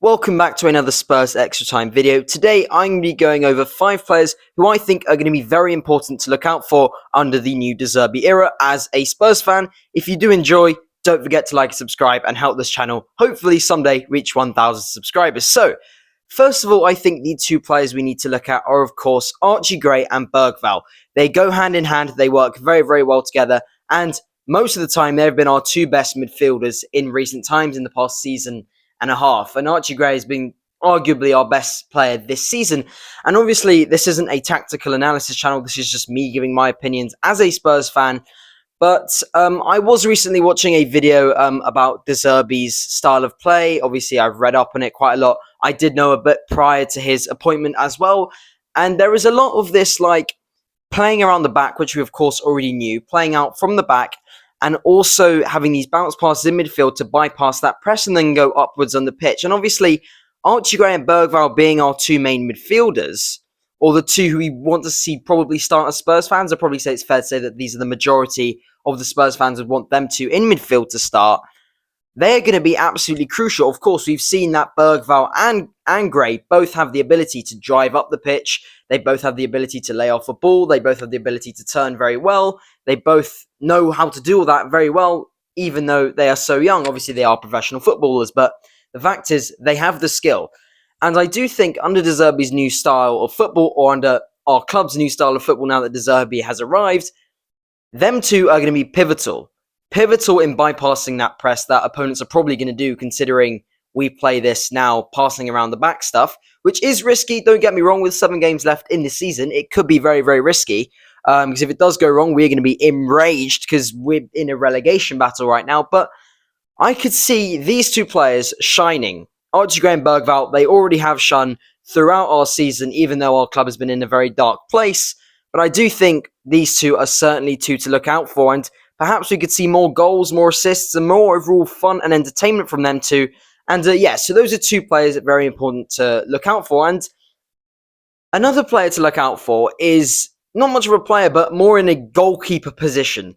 Welcome back to another Spurs Extra Time video. Today I'm going to be going over 5 players who I think are going to be very important to look out for under the new De Zerbi era as a Spurs fan. If you do enjoy, don't forget to like and subscribe and help this channel hopefully someday reach 1,000 subscribers. So, first of all, I think the 2 players we need to look at are of course Archie and Bergvall. They go hand in hand, they work very, very well together, and most of the time they've been our 2 best midfielders in recent times in the past season and a half, and Archie has been arguably our best player this season. And obviously this isn't a tactical analysis channel, this is just me giving my opinions as a Spurs fan. But I was recently watching a video about De Zerbi's style of play. Obviously I've read up on it quite a lot. I did know a bit prior to his appointment as well, and there is a lot of this like playing around the back, which we of course already knew, playing out from the back, and also having these bounce passes in midfield to bypass that press and then go upwards on the pitch. And obviously, Archie and Bergvall being our 2 main midfielders, or the 2 who we want to see probably start as Spurs fans, I'd probably say it's fair to say that these are the majority of the Spurs fans would want them to in midfield to start. They're going to be absolutely crucial. Of course, we've seen that Bergvall and Gray both have the ability to drive up the pitch. They both have the ability to lay off a ball. They both have the ability to turn very well. They both know how to do all that very well, even though they are so young. Obviously, they are professional footballers, but the fact is they have the skill. And I do think under De Zerbi's new style of football, or under our club's new style of football now that De Zerbi has arrived, them 2 are going to be pivotal in bypassing that press that opponents are probably going to do, considering we play this now passing around the back stuff, which is risky. Don't get me wrong, with 7 games left in this season, it could be very, very risky. Because if it does go wrong, we're going to be enraged because we're in a relegation battle right now. But I could see these 2 players shining. Archie and Bergvall, they already have shone throughout our season, even though our club has been in a very dark place. But I do think these 2 are certainly 2 to look out for, and perhaps we could see more goals, more assists, and more overall fun and entertainment from them too. And yeah, so those are 2 players that are very important to look out for. And another player to look out for is not much of a player, but more in a goalkeeper position,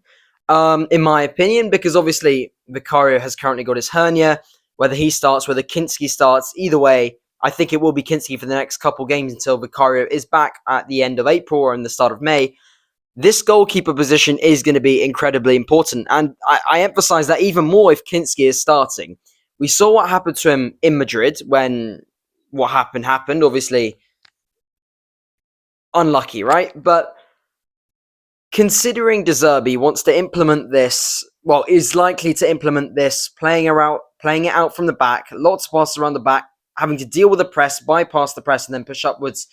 in my opinion, because obviously Vicario has currently got his hernia. Whether he starts, whether Kinski starts, either way, I think it will be Kinski for the next couple games until Vicario is back at the end of April or in the start of May. This goalkeeper position is going to be incredibly important, and I emphasize that even more if Kinski is starting. We saw what happened to him in Madrid when what happened. Obviously, unlucky, right? But considering De Zerbi wants to implement this, well, is likely to implement this, playing it out from the back, lots of passes around the back, having to deal with the press, bypass the press, and then push upwards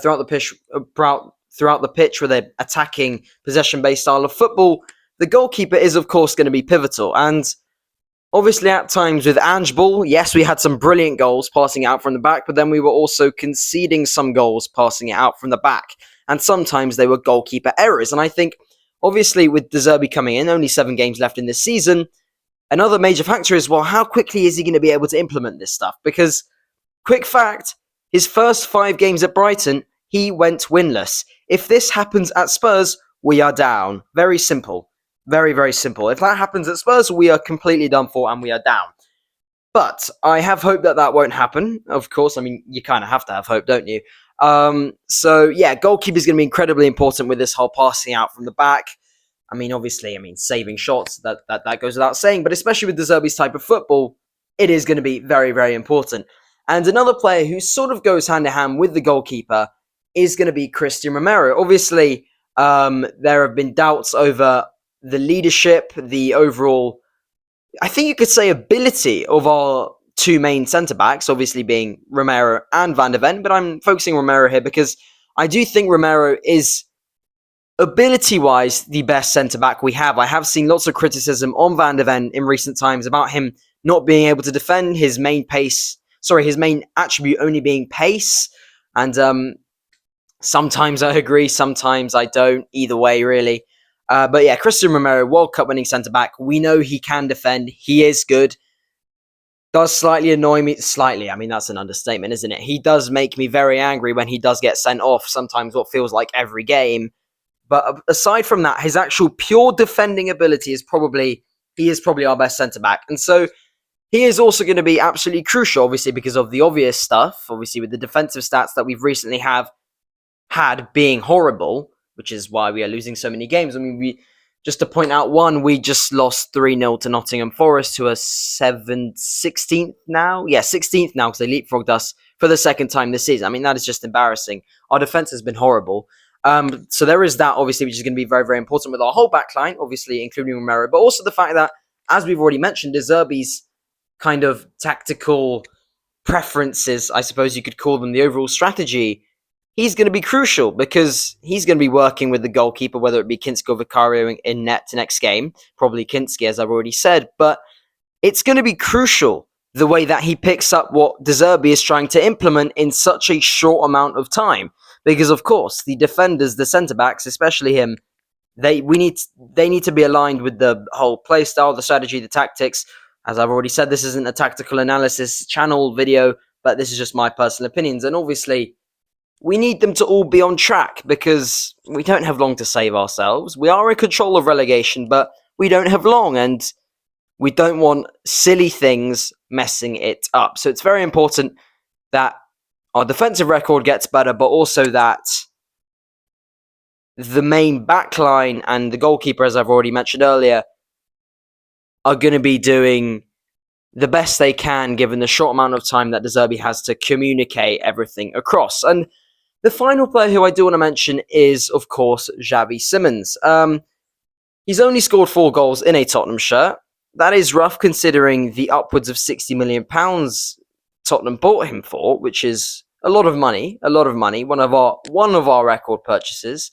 throughout the pitch with an attacking possession-based style of football. The goalkeeper is, of course, going to be pivotal. And obviously, at times with Ange Ball, yes, we had some brilliant goals passing it out from the back, but then we were also conceding some goals passing it out from the back. And sometimes they were goalkeeper errors. And I think, obviously, with De Zerbi coming in, only 7 games left in this season, another major factor is, well, how quickly is he going to be able to implement this stuff? Because, quick fact, his first 5 games at Brighton, he went winless. If this happens at Spurs, we are down. Very simple. Very, very simple. If that happens at Spurs, we are completely done for and we are down. But I have hope that that won't happen. Of course, I mean, you kind of have to have hope, don't you? So, yeah, goalkeeper is going to be incredibly important with this whole passing out from the back. I mean, obviously, saving shots, that goes without saying. But especially with De Zerbi's type of football, it is going to be very, very important. And another player who sort of goes hand in hand with the goalkeeper is going to be Cristian Romero. Obviously, there have been doubts over the leadership, the overall, I think you could say, ability of our 2 main centre-backs, obviously being Romero and Van de Ven, but I'm focusing Romero here because I do think Romero is, ability-wise, the best centre-back we have. I have seen lots of criticism on Van de Ven in recent times about him not being able to defend, his main attribute only being pace, and sometimes I agree, sometimes I don't, either way, really. But yeah, Cristian Romero, World Cup winning centre-back. We know he can defend. He is good. Does slightly annoy me. Slightly, I mean, that's an understatement, isn't it? He does make me very angry when he does get sent off, sometimes what feels like every game. But aside from that, his actual pure defending ability is probably our best centre-back. And so he is also going to be absolutely crucial, obviously, because of the obvious stuff, obviously, with the defensive stats that we've recently had being horrible, which is why we are losing so many games. I mean, just to point out one, we just lost 3-0 to Nottingham Forest, who are 16th now. Yeah, 16th now, because they leapfrogged us for the second time this season. I mean, that is just embarrassing. Our defense has been horrible. So there is that, obviously, which is going to be very, very important with our whole back line, obviously, including Romero, but also the fact that, as we've already mentioned, De Zerbi's kind of tactical preferences, I suppose you could call them, the overall strategy, he's going to be crucial because he's going to be working with the goalkeeper, whether it be Kinski or Vicario in net next game. Probably Kinski, as I've already said. But it's going to be crucial the way that he picks up what De Zerbi is trying to implement in such a short amount of time. Because, of course, the defenders, the centre-backs, especially him, they need to be aligned with the whole play style, the strategy, the tactics. As I've already said, this isn't a tactical analysis channel video, but this is just my personal opinions. And obviously, we need them to all be on track because we don't have long to save ourselves. We are in control of relegation, but we don't have long, and we don't want silly things messing it up. So it's very important that our defensive record gets better, but also that the main backline and the goalkeeper, as I've already mentioned earlier, are going to be doing the best they can given the short amount of time that De Zerbi has to communicate everything across. And the final player who I do want to mention is, of course, Xavi Simons. He's only scored 4 goals in a Tottenham shirt. That is rough considering the upwards of £60 million Tottenham bought him for, which is a lot of money. One of our record purchases.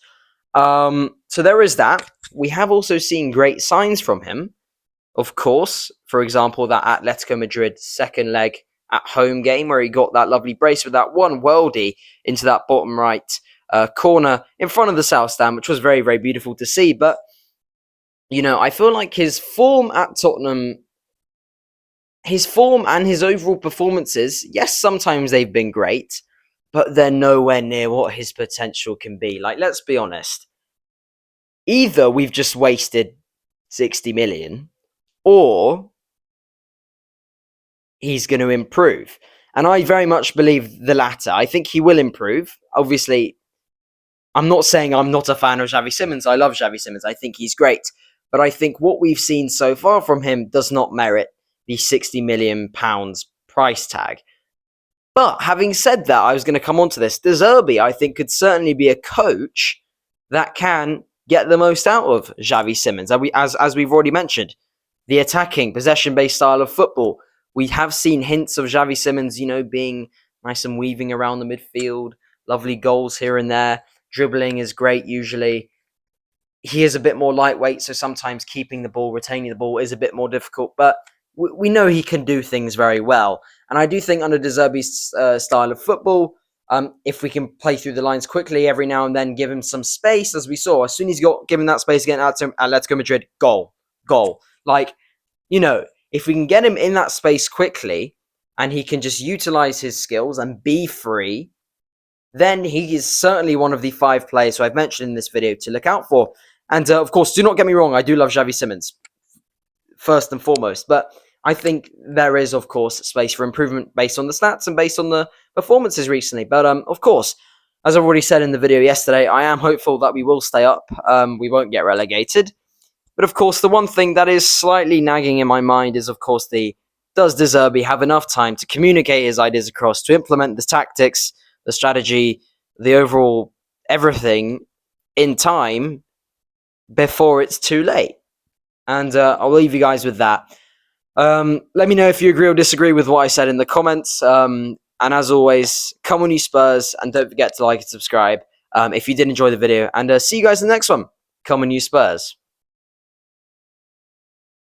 So there is that. We have also seen great signs from him. Of course, for example, that Atletico Madrid second leg at home game where he got that lovely brace with that one worldie into that bottom right corner in front of the South Stand, which was very, very beautiful to see. But, you know, I feel like his form at Tottenham, his form and his overall performances, yes, sometimes they've been great, but they're nowhere near what his potential can be. Like, let's be honest. Either we've just wasted 60 million, or he's going to improve. And I very much believe the latter. I think he will improve. Obviously, I'm not saying I'm not a fan of Xavi Simons. I love Xavi Simons. I think he's great. But I think what we've seen so far from him does not merit the £60 million price tag. But having said that, I was going to come on to this. De Zerbi, I think, could certainly be a coach that can get the most out of Xavi Simons. As we've already mentioned, the attacking, possession-based style of football. We have seen hints of Xavi Simons, you know, being nice and weaving around the midfield. Lovely goals here and there. Dribbling is great usually. He is a bit more lightweight, so sometimes keeping the ball, retaining the ball is a bit more difficult. But we know he can do things very well. And I do think under De Zerbi's style of football, if we can play through the lines quickly every now and then, give him some space, as we saw. As soon as he got given that space again out to Atletico Madrid, goal. Like, you know, if we can get him in that space quickly and he can just utilize his skills and be free, then he is certainly one of the 5 players who I've mentioned in this video to look out for. And of course, do not get me wrong, I do love Xavi Simons, first and foremost. But I think there is, of course, space for improvement based on the stats and based on the performances recently. But of course, as I've already said in the video yesterday, I am hopeful that we will stay up. We won't get relegated. But of course, the one thing that is slightly nagging in my mind is, of course, does De Zerbi have enough time to communicate his ideas across, to implement the tactics, the strategy, the overall everything in time before it's too late? And I'll leave you guys with that. Let me know if you agree or disagree with what I said in the comments. And as always, come on you Spurs, and don't forget to like and subscribe if you did enjoy the video. And see you guys in the next one. Come on you Spurs.